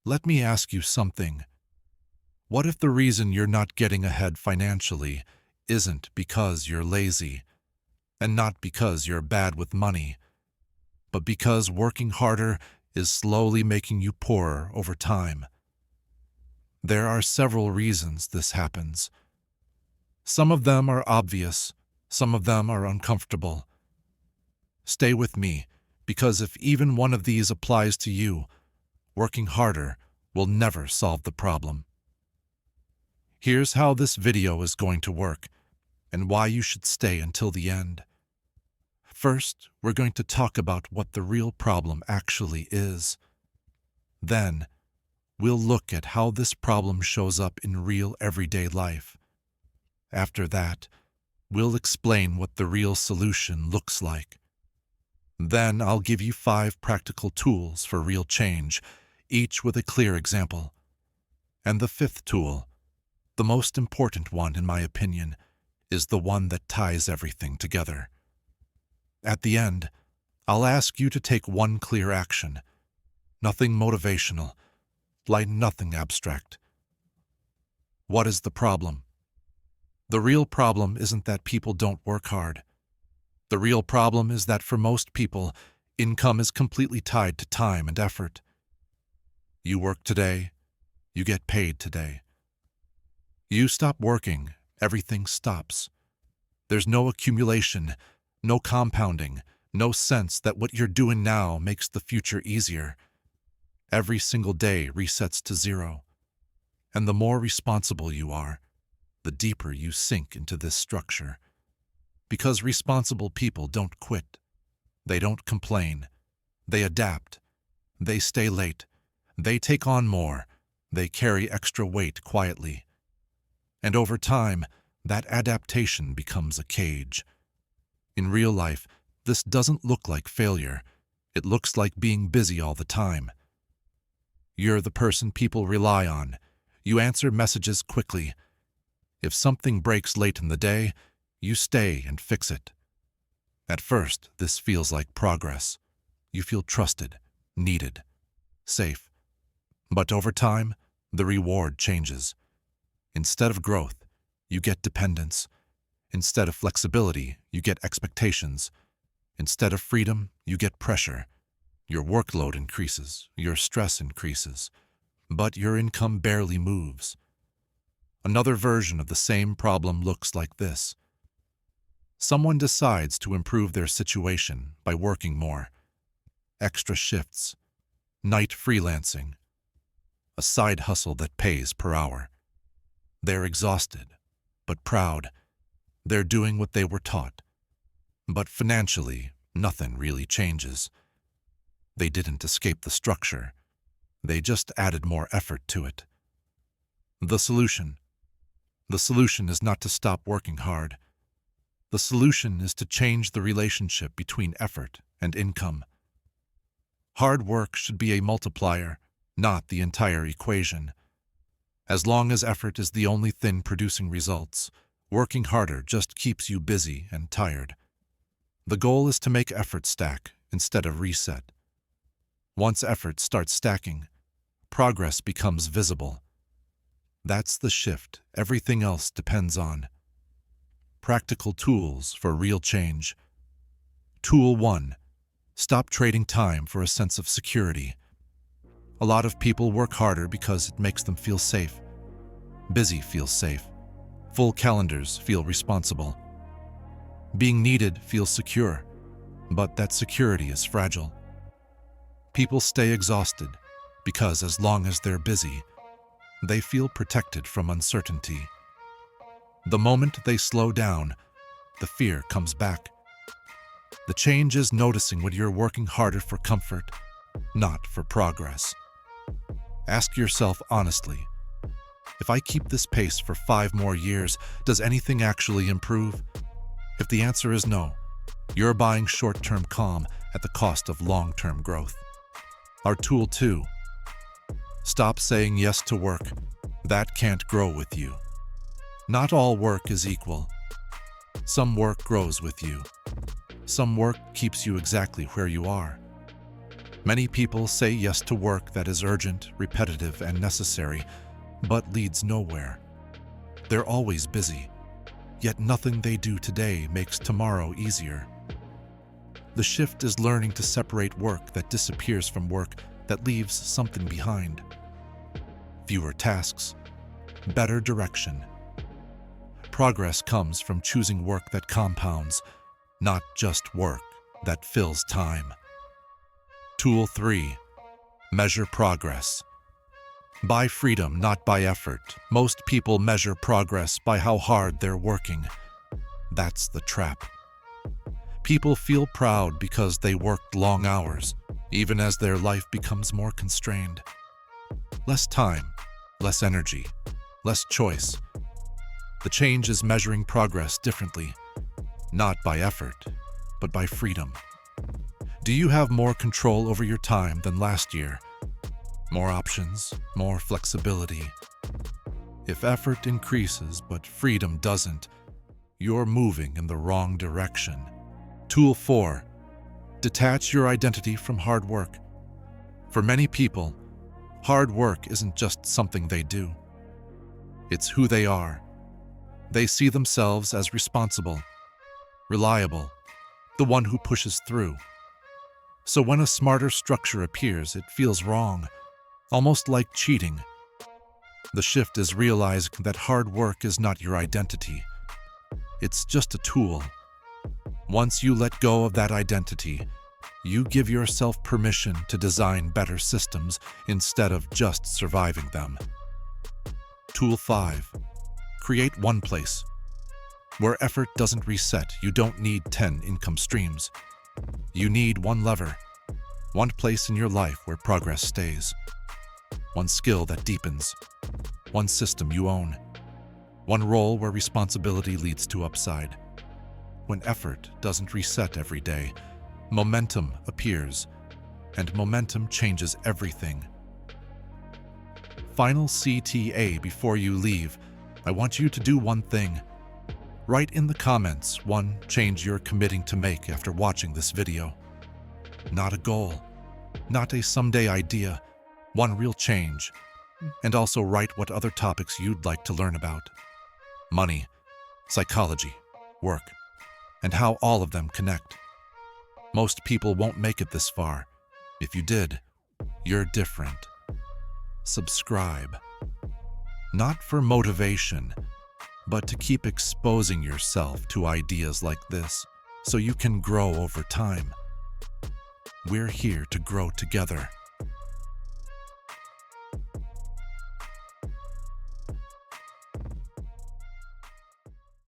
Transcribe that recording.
Let me ask you something. What if the reason you're not getting ahead financially isn't because you're lazy, and not because you're bad with money, but because working harder is slowly making you poorer over time? There are several reasons this happens. Some of them are obvious, some of them are uncomfortable. Stay with me, because if even one of these applies to you, working harder will never solve the problem. Here's how this video is going to work, and why you should stay until the end. First, we're going to talk about what the real problem actually is. Then, we'll look at how this problem shows up in real everyday life. After that, we'll explain what the real solution looks like. Then I'll give you 5 practical tools for real change, each with a clear example. And the 5th tool, the most important one in my opinion, is the one that ties everything together. At the end, I'll ask you to take one clear action. Nothing motivational, like nothing abstract. What is the problem? The real problem isn't that people don't work hard. The real problem is that for most people, income is completely tied to time and effort. You work today, you get paid today. You stop working, everything stops. There's no accumulation, no compounding, no sense that what you're doing now makes the future easier. Every single day resets to zero. And the more responsible you are, the deeper you sink into this structure. Because responsible people don't quit. They don't complain. They adapt. They stay late. They take on more. They carry extra weight quietly. And over time, that adaptation becomes a cage. In real life, this doesn't look like failure. It looks like being busy all the time. You're the person people rely on. You answer messages quickly. If something breaks late in the day, you stay and fix it. At first, this feels like progress. You feel trusted, needed, safe. But over time, the reward changes. Instead of growth, you get dependence. Instead of flexibility, you get expectations. Instead of freedom, you get pressure. Your workload increases, your stress increases, but your income barely moves. Another version of the same problem looks like this. Someone decides to improve their situation by working more. Extra shifts, night freelancing, a side hustle that pays per hour. They're exhausted, but proud. They're doing what they were taught. But financially, nothing really changes. They didn't escape the structure. They just added more effort to it. The solution. The solution is not to stop working hard. The solution is to change the relationship between effort and income. Hard work should be a multiplier, not the entire equation. As long as effort is the only thing producing results, working harder just keeps you busy and tired. The goal is to make effort stack instead of reset. Once effort starts stacking, progress becomes visible. That's the shift everything else depends on. Practical tools for real change. Tool 1. Stop trading time for a sense of security. A lot of people work harder because it makes them feel safe. Busy feels safe. Full calendars feel responsible. Being needed feels secure, but that security is fragile. People stay exhausted because as long as they're busy, they feel protected from uncertainty. The moment they slow down, the fear comes back. The change is noticing when you're working harder for comfort, not for progress. Ask yourself honestly, if I keep this pace for 5 more years, does anything actually improve? If the answer is no, you're buying short-term calm at the cost of long-term growth. Our tool 2. Stop saying yes to work. That can't grow with you. Not all work is equal. Some work grows with you. Some work keeps you exactly where you are. Many people say yes to work that is urgent, repetitive, and necessary, but leads nowhere. They're always busy, yet nothing they do today makes tomorrow easier. The shift is learning to separate work that disappears from work that leaves something behind. Fewer tasks, better direction. Progress comes from choosing work that compounds, not just work that fills time. Tool 3. Measure progress. By freedom, not by effort. Most people measure progress by how hard they're working. That's the trap. People feel proud because they worked long hours, even as their life becomes more constrained. Less time, less energy, less choice. The change is measuring progress differently, not by effort, but by freedom. Do you have more control over your time than last year? More options, more flexibility. If effort increases but freedom doesn't, you're moving in the wrong direction. Tool 4. Detach your identity from hard work. For many people, hard work isn't just something they do. It's who they are. They see themselves as responsible, reliable, the one who pushes through. So when a smarter structure appears, it feels wrong, almost like cheating. The shift is realizing that hard work is not your identity. It's just a tool. Once you let go of that identity, you give yourself permission to design better systems instead of just surviving them. Tool 5. Create one place. Where effort doesn't reset, you don't need 10 income streams. You need one lever, one place in your life where progress stays, one skill that deepens, one system you own, one role where responsibility leads to upside. When effort doesn't reset every day, momentum appears, and momentum changes everything. Final CTA before you leave, I want you to do one thing. Write in the comments one change you're committing to make after watching this video. Not a goal, not a someday idea, one real change. And also write what other topics you'd like to learn about. Money, psychology, work, and how all of them connect. Most people won't make it this far. If you did, you're different. Subscribe. Not for motivation, but to keep exposing yourself to ideas like this so you can grow over time. We're here to grow together.